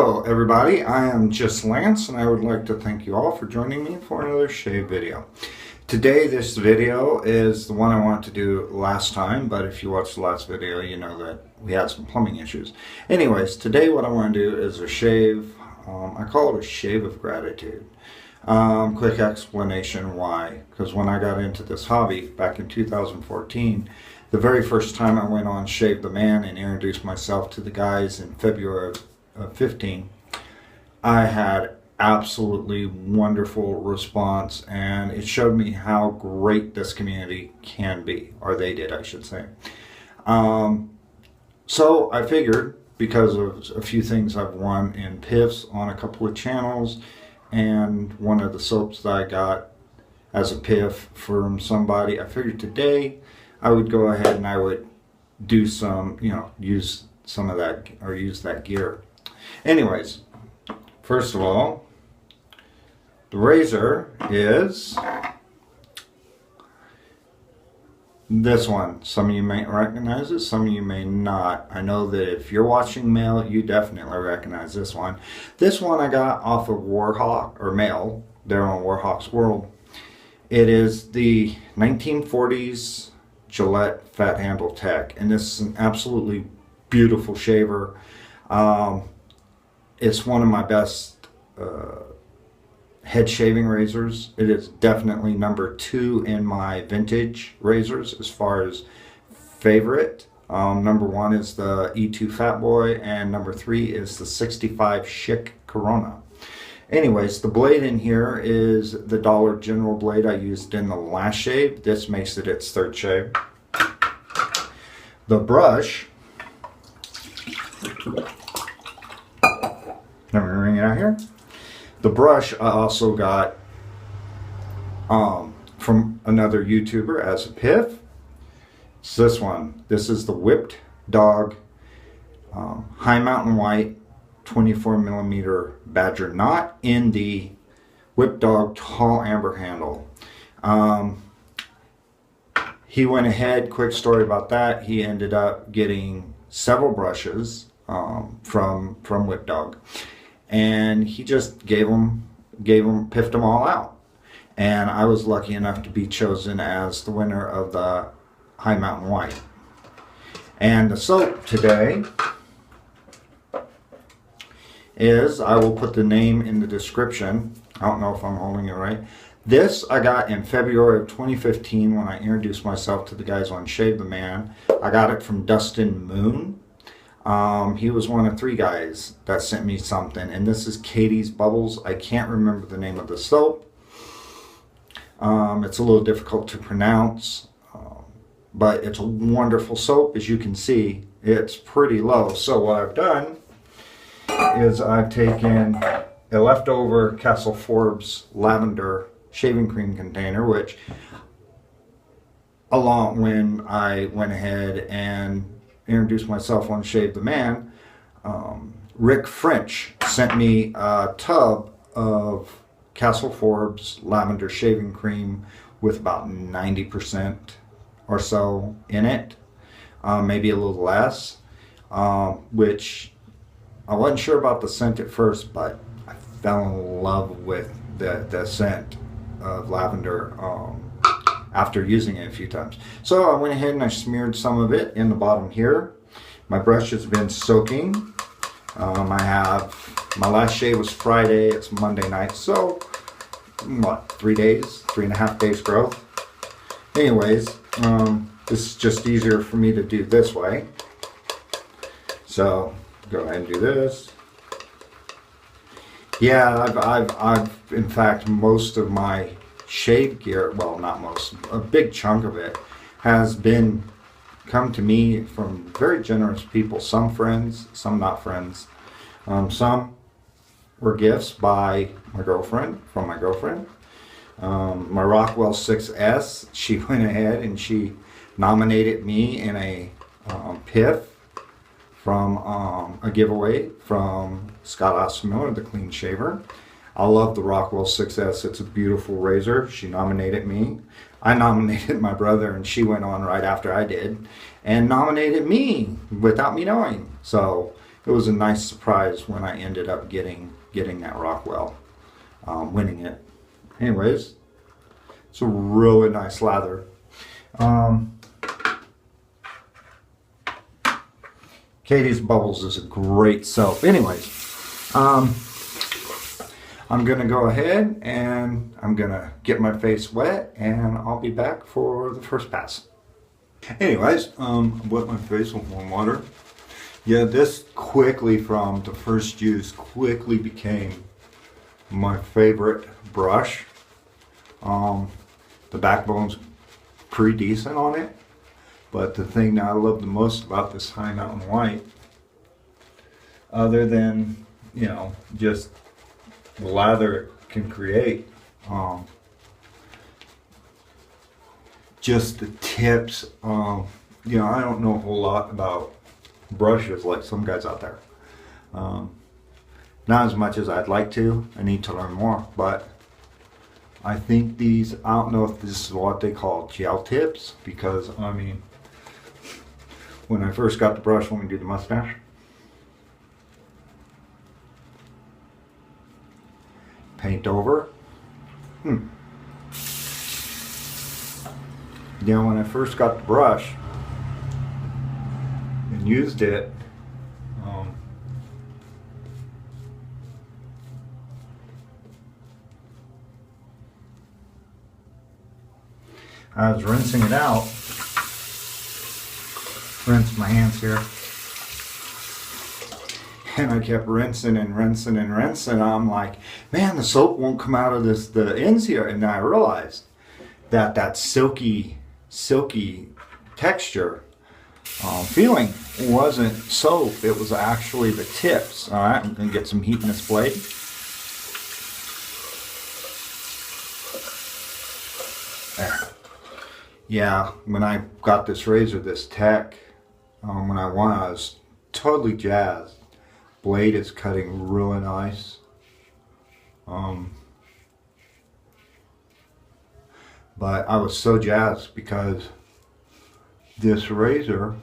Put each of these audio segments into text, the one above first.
Hello everybody, I am just Lance and I would like to thank you all for joining me for another shave video. Today this video is the one I wanted to do last time, but if you watched the last video you know that we had some plumbing issues. Anyways, today what I want to do is a shave, I call it a shave of gratitude. Quick explanation why, because when I got into this hobby back in 2014, the very first time I went on Shave the Man and introduced myself to the guys in February of 15, I had absolutely wonderful response, and it showed me how great this community can be, or they did, I should say. So I figured, because of a few things I've won in PIFs on a couple of channels, and one of the soaps that I got as a PIF from somebody, I figured today I would go ahead and I would do some, use some of that, or use that gear. Anyways, first of all, the razor is this one. Some of you may recognize it, some of you may not. I know that if you're watching male, you definitely recognize this one. This one I got off of Warhawk, or Male, there on Warhawk's World. It is the 1940s Gillette Fat Handle Tech, and this is an absolutely beautiful shaver. It's one of my best head shaving razors. It is definitely number 2 in my vintage razors as far as favorite. Number 1 is the E2 Fat Boy, and number 3 is the 65 Chic Corona. Anyways, the blade in here is the Dollar General blade I used in the last shave. This makes it its third shave. The brush, let me bring it out here. The brush I also got from another YouTuber as a PIF. It's this one. This is the Whipped Dog High Mountain White 24mm Badger Knot in the Whipped Dog Tall Amber Handle. He went ahead, quick story about that, he ended up getting several brushes from Whipped Dog, and he just piffed them all out. And I was lucky enough to be chosen as the winner of the High Mountain White. And the soap today is, I will put the name in the description. I don't know if I'm holding it right. This I got in February of 2015 when I introduced myself to the guys on Shave the Man. I got it from Dustin Moon. He was one of 3 guys that sent me something, and this is Catie's Bubbles. I can't remember the name of the soap. It's a little difficult to pronounce, but it's a wonderful soap. As you can see, it's pretty low. So what I've done is I've taken a leftover Castle Forbes lavender shaving cream container, which when I went ahead and introduced myself on Shave the Man, Rick French sent me a tub of Castle Forbes lavender shaving cream with about 90% or so in it, maybe a little less, which I wasn't sure about the scent at first, but I fell in love with the scent of lavender after using it a few times. So I went ahead and I smeared some of it in the bottom here. My brush has been soaking. My last shave was Friday, it's Monday night, so what, 3 days, 3.5 days growth. Anyways, this is just easier for me to do this way. So go ahead and do this. Yeah, I've in fact, most of my shave gear, well, not most, a big chunk of it has come to me from very generous people. Some friends, some not friends. Some were gifts by my girlfriend, from my girlfriend. My Rockwell 6S, she went ahead and she nominated me in a PIF from a giveaway from Scott Osmiller, the Clean Shaver. I love the Rockwell 6S. It's a beautiful razor. She nominated me. I nominated my brother, and she went on right after I did and nominated me without me knowing. So it was a nice surprise when I ended up getting that Rockwell, winning it. Anyways, it's a really nice lather. Catie's Bubbles is a great soap. Anyways, I'm gonna go ahead and I'm gonna get my face wet, and I'll be back for the first pass. Anyways, wet my face with warm water. Yeah, this quickly, from the first use, quickly became my favorite brush. The backbone's pretty decent on it, but the thing that I love the most about this High Mountain White, other than, you know, just the lather it can create, just the tips. You know, I don't know a whole lot about brushes like some guys out there. Not as much as I'd like to. I need to learn more, but I think these, I don't know if this is what they call gel tips, because I mean, when I first got the brush, when we do the mustache, paint over. Yeah, when I first got the brush and used it, I was rinsing it out. Rinse my hands here. And I kept rinsing and rinsing and rinsing. I'm like, man, the soap won't come out of the ends here. And then I realized that silky texture feeling wasn't soap. It was actually the tips. All right, I'm gonna get some heat in this blade. There. Yeah, when I got this razor, this tech, when I won, I was totally jazzed. Blade is cutting really nice. But I was so jazzed because this razor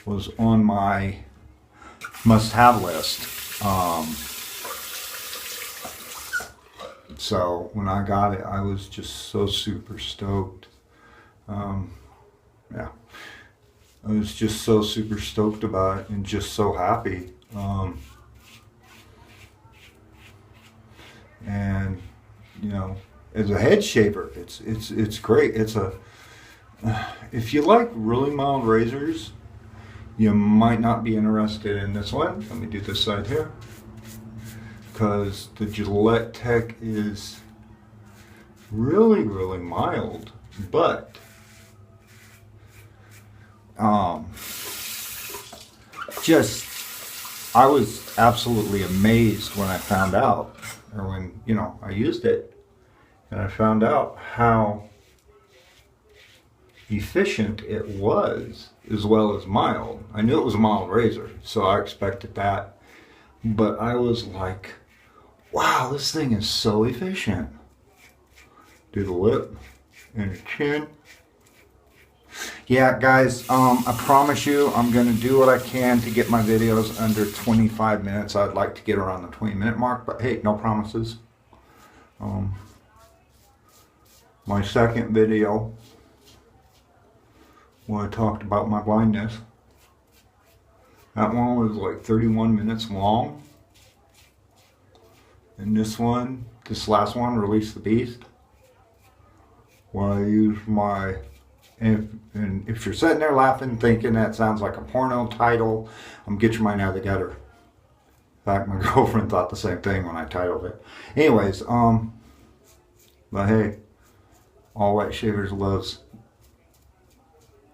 was on my must-have list. So when I got it, I was just so super stoked. Yeah, I was just so super stoked about it and just so happy. And you know, as a head shaver, it's great. It's a, if you like really mild razors, you might not be interested in this one. Let me do this side here, because the Gillette Tech is really mild, but just, I was absolutely amazed when I found out, or when, you know, I used it and I found out how efficient it was, as well as mild. I knew it was a mild razor, so I expected that, but I was like, wow, this thing is so efficient. Do the lip and the chin. Yeah, guys, I promise you, I'm going to do what I can to get my videos under 25 minutes. I'd like to get around the 20-minute mark, but hey, no promises. My second video, where I talked about my blindness, that one was like 31 minutes long. And this one, this last one, Release the Beast, where I use my, and if you're sitting there laughing, thinking that sounds like a porno title, get your mind out of the gutter. In fact, my girlfriend thought the same thing when I titled it. Anyways, but hey, all wet shavers loves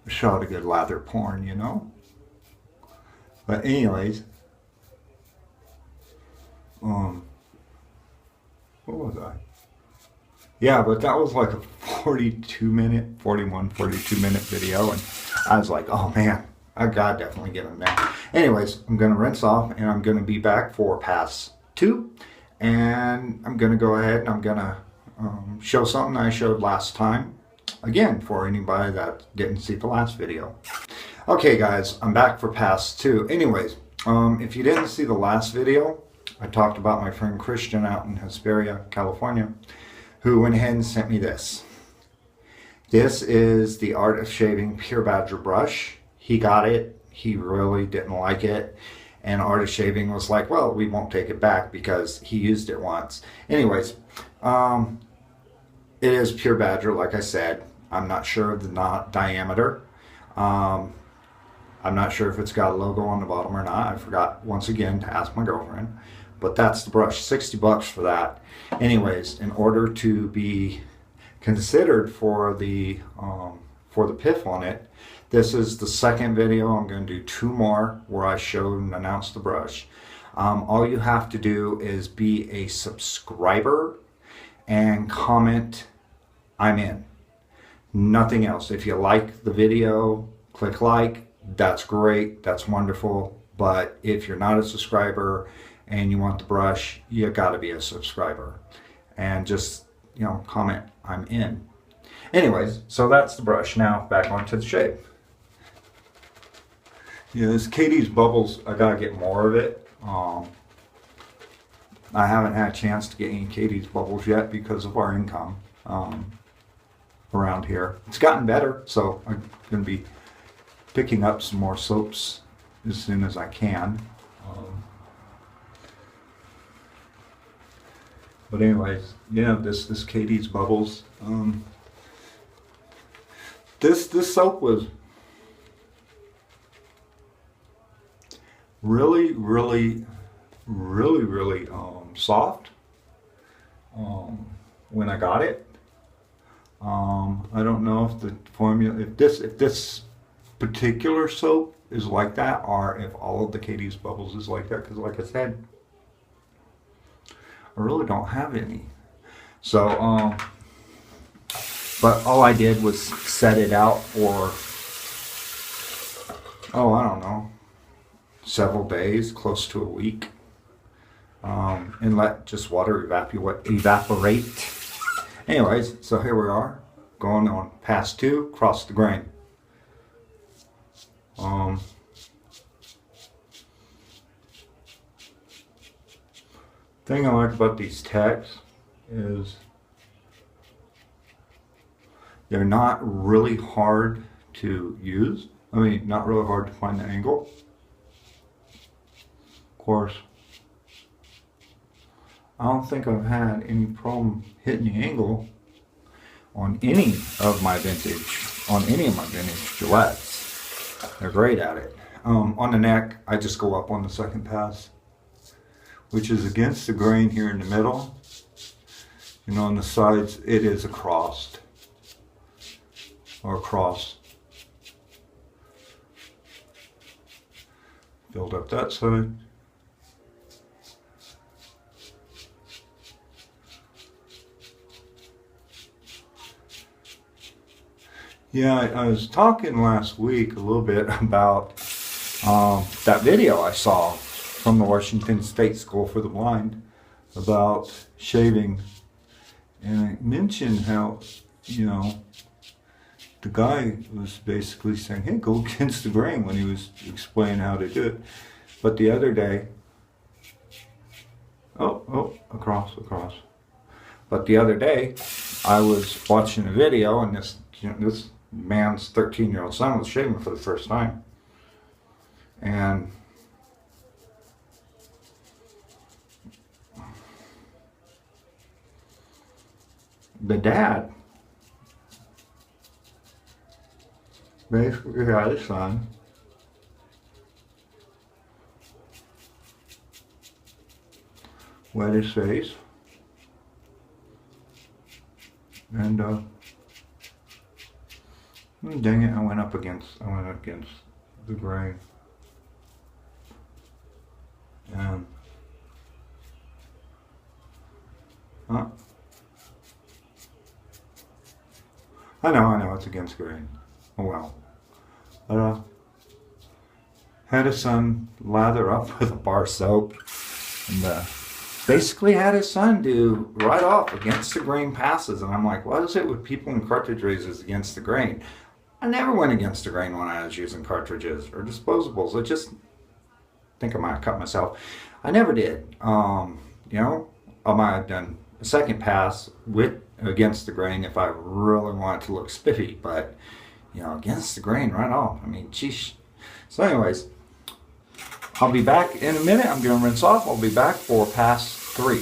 a shot of good lather porn, you know? But anyways, what was I? Yeah, but that was like a 42 minute video, and I was like, oh man, I gotta definitely get them there. Anyways, I'm gonna rinse off, and I'm gonna be back for pass 2, and I'm gonna go ahead and I'm gonna show something I showed last time, again, for anybody that didn't see the last video. Okay guys, I'm back for pass 2. Anyways, if you didn't see the last video, I talked about my friend Christian out in Hesperia, California, who went ahead and sent me this. This is the Art of Shaving Pure Badger brush. He got it. He really didn't like it. And Art of Shaving was like, well, we won't take it back because he used it once. Anyways, it is Pure Badger, like I said. I'm not sure of the diameter. I'm not sure if it's got a logo on the bottom or not. I forgot once again to ask my girlfriend. But that's the brush, 60 bucks for that. Anyways, in order to be considered for the PIF on it, this is the second video. I'm going to do 2 more where I show and announce the brush. All you have to do is be a subscriber and comment, I'm in. Nothing else. If you like the video, click like. That's great. That's wonderful. But if you're not a subscriber and you want the brush, you got to be a subscriber. And just, you know, comment, I'm in. Anyways, so that's the brush. Now back onto the shave. Yeah, this Catie's Bubbles, I gotta get more of it. I haven't had a chance to get any Catie's Bubbles yet because of our income around here. It's gotten better, so I'm gonna be picking up some more soaps as soon as I can. But anyways, yeah, this Catie's Bubbles. This soap was really soft when I got it. I don't know if the formula, if this particular soap is like that, or if all of the Catie's Bubbles is like that, because like I said, I really don't have any. So, but all I did was set it out for, oh, I don't know, several days, close to a week, and let just water evaporate. Anyways, so here we are, going on pass 2, cross the grain. Thing I like about these techs is they're not really hard to use. I mean, not really hard to find the angle. Of course, I don't think I've had any problem hitting the angle on any of my vintage Gillettes. They're great at it. On the neck, I just go up on the second pass, which is against the grain here in the middle. You know, on the sides, it is a cross. Build up that side. Yeah, I was talking last week a little bit about that video I saw from the Washington State School for the Blind about shaving, and I mentioned how, you know, the guy was basically saying, hey, go against the grain when he was explaining how to do it. But the other day, across. But the other day, I was watching a video, and this man's 13-year-old son was shaving for the first time. And the dad basically had his son wet his face, and dang it, I went up against the grain, and I know it's against grain. Oh well. But had his son lather up with a bar soap, and basically had his son do right off against the grain passes. And I'm like, what is it with people in cartridge razors against the grain? I never went against the grain when I was using cartridges or disposables. I just think I might have cut myself. I never did. You know, I might have done a second pass with against the grain if I really wanted to look spiffy, but you know, against the grain right off. I mean, geez. So anyways, I'll be back in a minute. I'm going to rinse off. I'll be back for pass 3.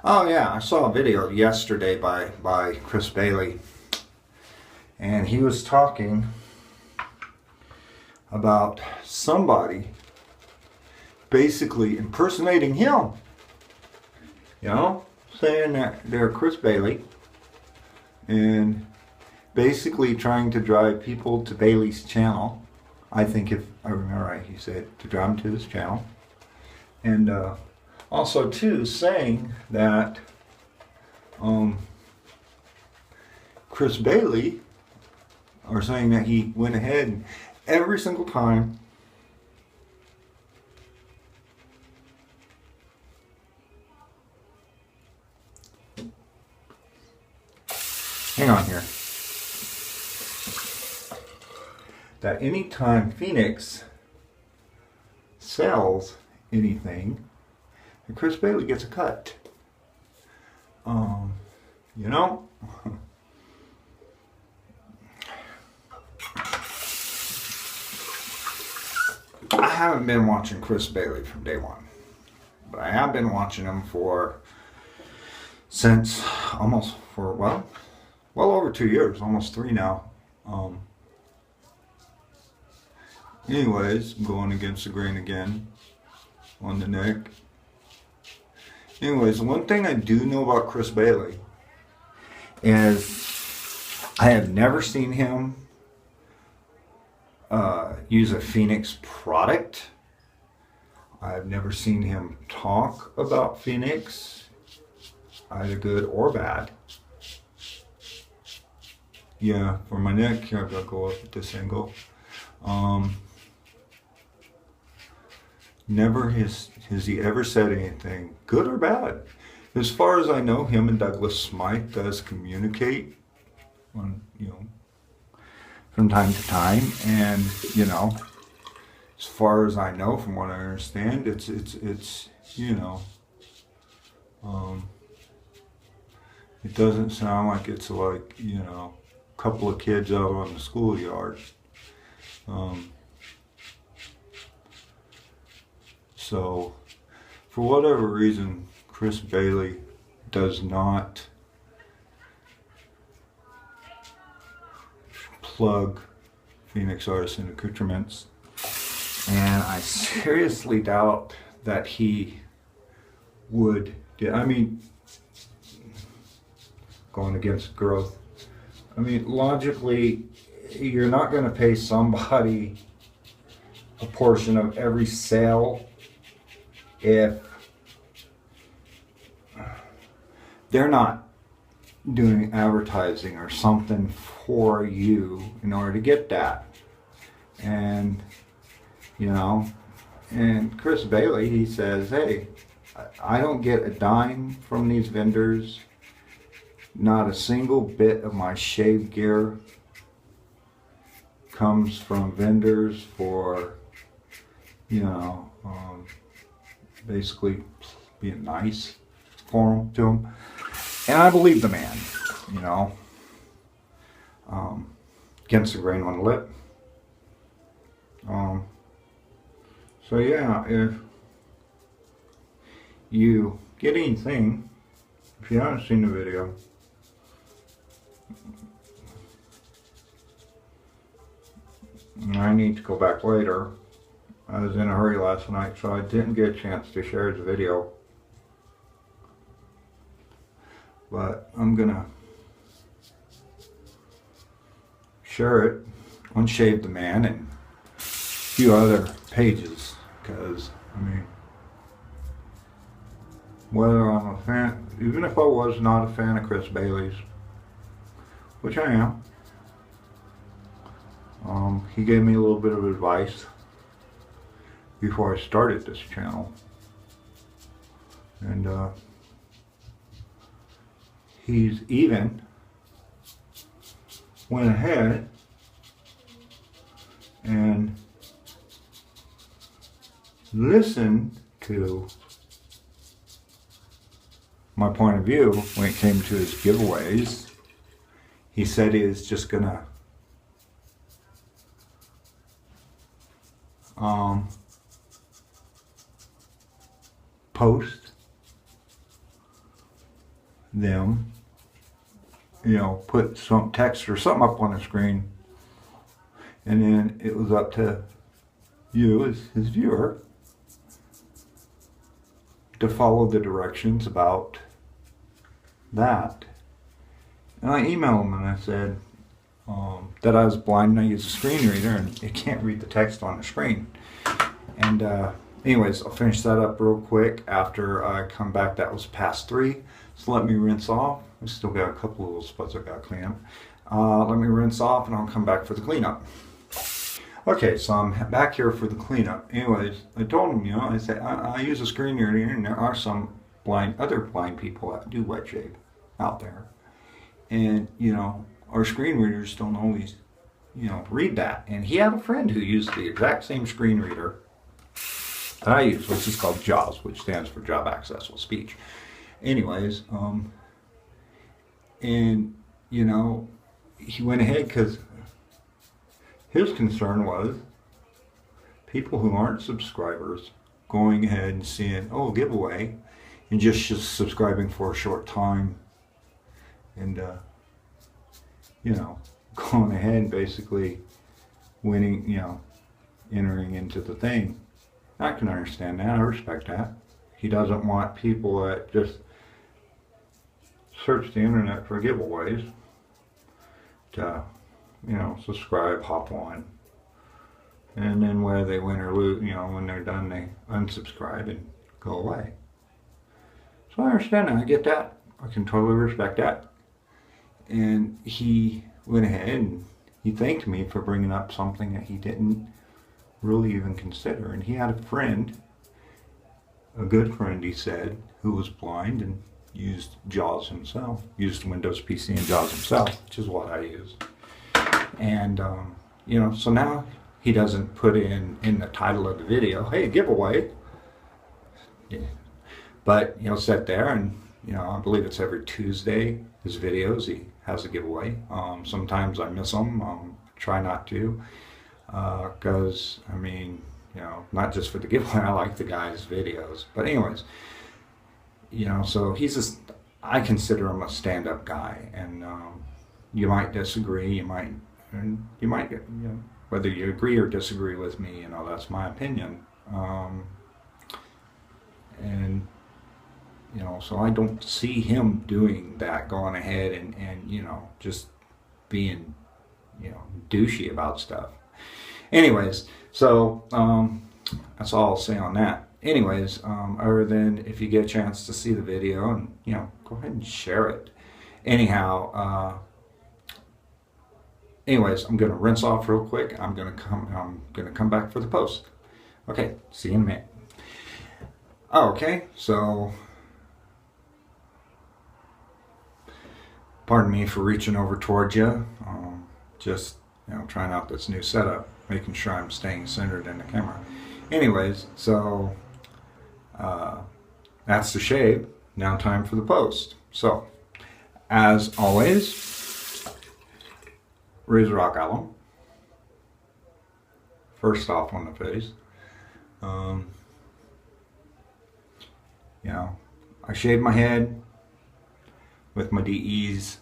Oh yeah, I saw a video yesterday by Chris Bailey, and he was talking about somebody basically impersonating him. You know, saying that they're Chris Bailey and basically trying to drive people to Bailey's channel. I think if I remember right, he said to drive them to this channel. And also too saying that Chris Bailey, or saying that he went ahead and every single time hang on here, that anytime Phoenix sells anything, Chris Bailey gets a cut. You know, I haven't been watching Chris Bailey from day one, but I have been watching him since almost well over 2 years, almost 3 now. Anyways, going against the grain again on the neck. Anyways, one thing I do know about Chris Bailey is I have never seen him use a Phoenix product. I've never seen him talk about Phoenix, either good or bad. Yeah, for my neck, I've got to go up at this angle. Never has he ever said anything, good or bad. As far as I know, him and Douglas Smythe does communicate on, you know, from time to time, and you know, as far as I know, from what I understand, it's you know, it doesn't sound like it's like, you know, a couple of kids out on the schoolyard. So, for whatever reason, Chris Bailey does not plug Phoenix Artisan Accoutrements, and I seriously doubt that he would. I mean, going against growth. I mean, logically, you're not going to pay somebody a portion of every sale if they're not doing advertising or something for you in order to get that. And you know, and Chris Bailey, he says, hey, I don't get a dime from these vendors. Not a single bit of my shave gear comes from vendors for, you know, basically being nice for him, to him. And I believe the man, you know, against the grain on the lip. So yeah, if you get anything, if you haven't seen the video, I need to go back later. I was in a hurry last night, so I didn't get a chance to share the video. But I'm gonna share it on Shave the Man and a few other pages, because I mean, whether I'm a fan, even if I was not a fan of Chris Bailey's, which I am, he gave me a little bit of advice before I started this channel, and he's even went ahead and listened to my point of view when it came to his giveaways. He said he was just gonna post them, you know, put some text or something up on the screen, and then it was up to you as his viewer to follow the directions about that. And I emailed him and I said that I was blind and I use a screen reader and it can't read the text on the screen. And anyways, I'll finish that up real quick after I come back. That was past 3. So let me rinse off. I still got a couple of little spots I got to clean up. Let me rinse off and I'll come back for the cleanup. Okay, so I'm back here for the cleanup. Anyways, I told him, you know, I said I use a screen reader and there are some other blind people that do wet shave out there. And, you know, our screen readers don't always, you know, read that. And he had a friend who used the exact same screen reader that I use, which is called JAWS, which stands for Job Accessible Speech. Anyways, and, you know, he went ahead because his concern was people who aren't subscribers going ahead and seeing, oh, giveaway, and just subscribing for a short time and, you know, going ahead and basically winning, you know, entering into the thing. I can understand that. I respect that. He doesn't want people that just search the internet for giveaways to, you know, subscribe, hop on, and then whether they win or lose, you know, when they're done, they unsubscribe and go away. So I understand that. I get that. I can totally respect that. And he went ahead and he thanked me for bringing up something that he didn't really even consider. And he had a friend, a good friend, he said, who was blind and used JAWS himself, used Windows PC and JAWS himself, which is what I use. And, you know, so now he doesn't put in the title of the video, hey, giveaway. Yeah. But he'll sit there and, you know, I believe it's every Tuesday, his videos, he has a giveaway. Sometimes I miss them, try not to, because, I mean, you know, not just for the giveaway, I like the guy's videos. But anyways, you know, so he's just, I consider him a stand-up guy, and you might disagree, you might, you know, whether you agree or disagree with me, you know, that's my opinion. And, you know, so I don't see him doing that, going ahead and you know, just being, you know, douchey about stuff. Anyways, so that's all I'll say on that. Anyways, other than if you get a chance to see the video, and, you know, go ahead and share it. Anyhow, anyways, I'm gonna rinse off real quick. I'm gonna come back for the post. Okay, see you in a minute. Okay, so pardon me for reaching over towards you. Just, you know, trying out this new setup, making sure I'm staying centered in the camera. Anyways, so that's the shave. Now time for the post. So, as always, Razorock Alum. First off on the face. You know, I shave my head with my DEs,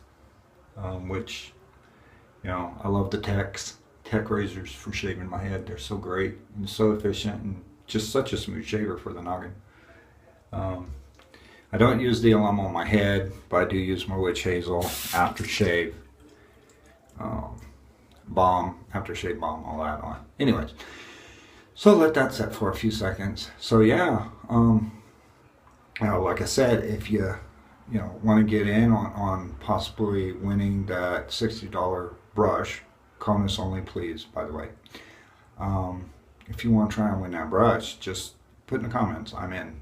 which, you know, I love the tech razors for shaving my head. They're so great and so efficient and just such a smooth shaver for the noggin. I don't use the Alum on my head, but I do use my witch hazel aftershave balm, aftershave balm, all that on. Anyways, so let that set for a few seconds. So yeah, you know, like I said, if you want to get in on possibly winning that $60 brush, bonus only, please, by the way. If you want to try and win that brush, just put in the comments, I'm in,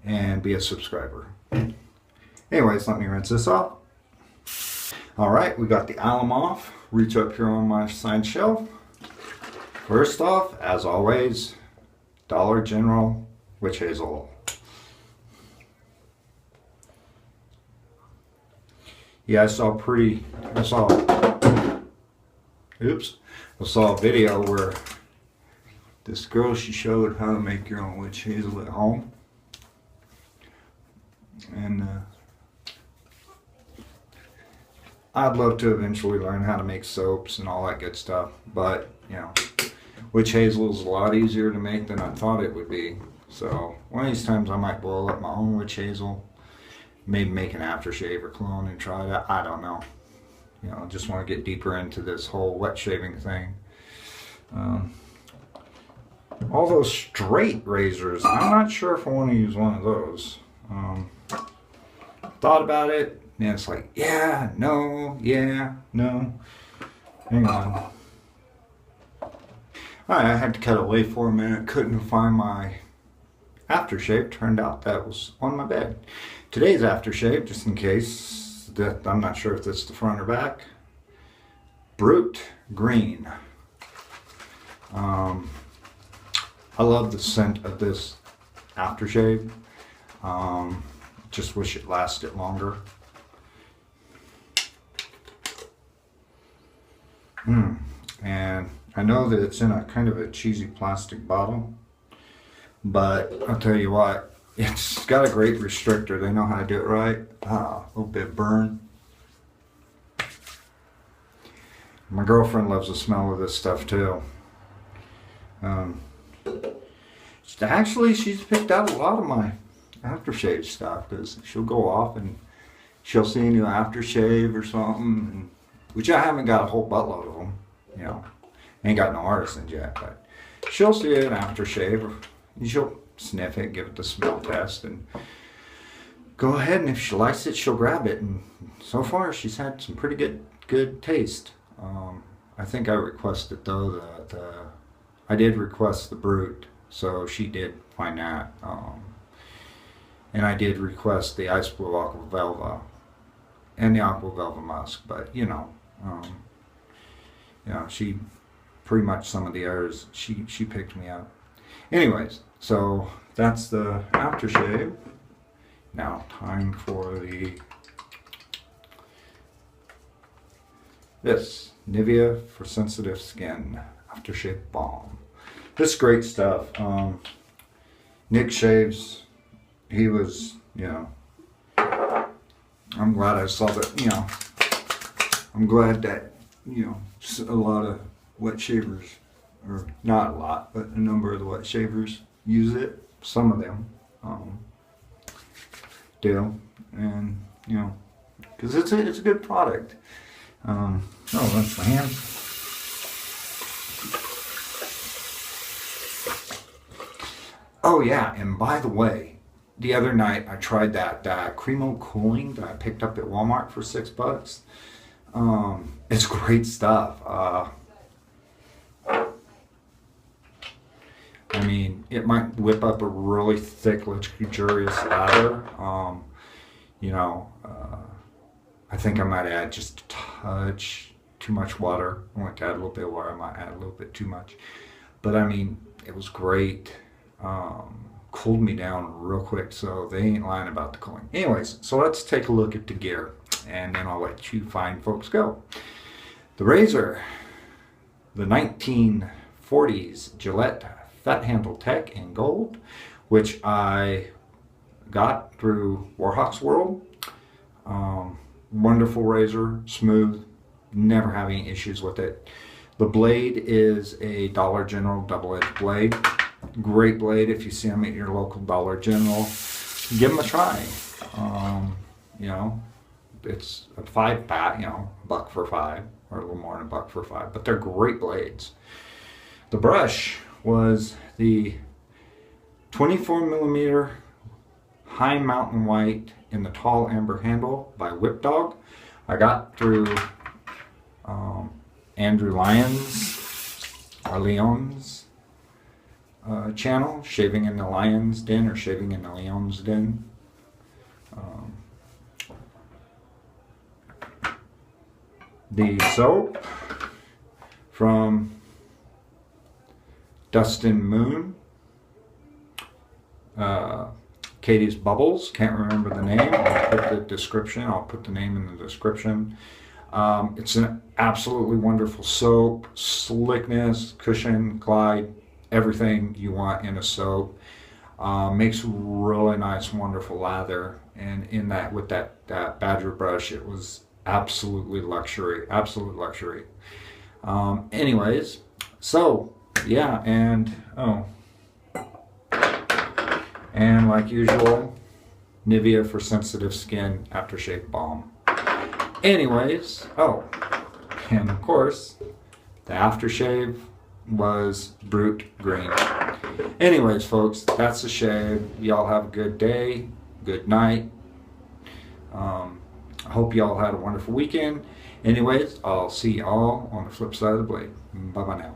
and be a subscriber. Anyways, let me rinse this off. Alright, we got the alum off. Reach up here on my side shelf. First off, as always, Dollar General Witch Hazel. Yeah, I saw a video where this girl, she showed how to make your own witch hazel at home. And I'd love to eventually learn how to make soaps and all that good stuff. But, you know, witch hazel is a lot easier to make than I thought it would be. So one of these times I might boil up my own witch hazel. Maybe make an aftershave or cologne and try that. I don't know. You know, I just want to get deeper into this whole wet shaving thing. All those straight razors, I'm not sure if I want to use one of those. Thought about it, and it's like, yeah, no. Hang on. Alright, I had to cut away for a minute. Couldn't find my aftershave. Turned out that was on my bed. Today's aftershave, just in case, that I'm not sure if this is the front or back. Brut Green. I love the scent of this aftershave. Just wish it lasted longer. And I know that it's in a kind of a cheesy plastic bottle, but I'll tell you what, it's got a great restrictor. They know how to do it right. A little bit burn. My girlfriend loves the smell of this stuff too. Actually, she's picked out a lot of my aftershave stuff, because she'll go off and she'll see a new aftershave or something, which I haven't got a whole buttload of them. You know, ain't got no artisans yet, but she'll see an aftershave, and she'll sniff it, give it the smell test, and go ahead, and if she likes it, she'll grab it. And so far, she's had some pretty good taste. I think I requested though that I did request the Brut, so she did find that. And I did request the Ice Blue Aqua Velva and the Aqua Velva Musk, but you know, she pretty much some of the others she picked me up. Anyways, so that's the aftershave. Now time for this Nivea for sensitive skin aftershave balm. This is great stuff. Nick shaves. He was, you know, I'm glad I saw that, you know, I'm glad that, you know, a lot of wet shavers, or not a lot, but a number of the wet shavers use it. Some of them do, and, you know, because it's a good product. Oh, that's my hand. Oh yeah, and by the way, the other night I tried that Cremo Cooling that I picked up at Walmart for $6. It's great stuff. I mean, it might whip up a really thick, luxurious lather. You know, I think I might add just a touch too much water. I want to add a little bit of water. I might add a little bit too much. But I mean, it was great. Cooled me down real quick, so they ain't lying about the cooling. Anyways, so let's take a look at the gear, and then I'll let you fine folks go. The razor, the 1940s Gillette Fat Handle Tech in gold, which I got through Warhawk's World. Wonderful razor, smooth, never have any issues with it. The blade is a Dollar General double-edged blade. Great blade. If you see them at your local Dollar General, give them a try. You know, it's a 5-pack, you know, $1 for 5, or a little more than $1 for 5, but they're great blades. The brush was the 24mm High Mountain White in the tall amber handle by Whip Dog. I got through Andrew Lyon's channel, Shaving in the Lion's Den, or Shaving in the Leon's Den. the soap from Dust and Moon. Catie's Bubbles. Can't remember the name. I'll put the description. I'll put the name in the description. It's an absolutely wonderful soap. Slickness, cushion, glide, everything you want in a soap. Makes really nice, wonderful lather. And in that, with that Badger brush, it was absolutely luxury. Absolute luxury. Anyways, so yeah, and and like usual, Nivea for sensitive skin aftershave balm. Anyways, and of course, the aftershave was Brut green. Anyways, folks, that's the shave. Y'all have a good day, good night. I hope y'all had a wonderful weekend. Anyways, I'll see y'all on the flip side of the blade. Bye-bye now.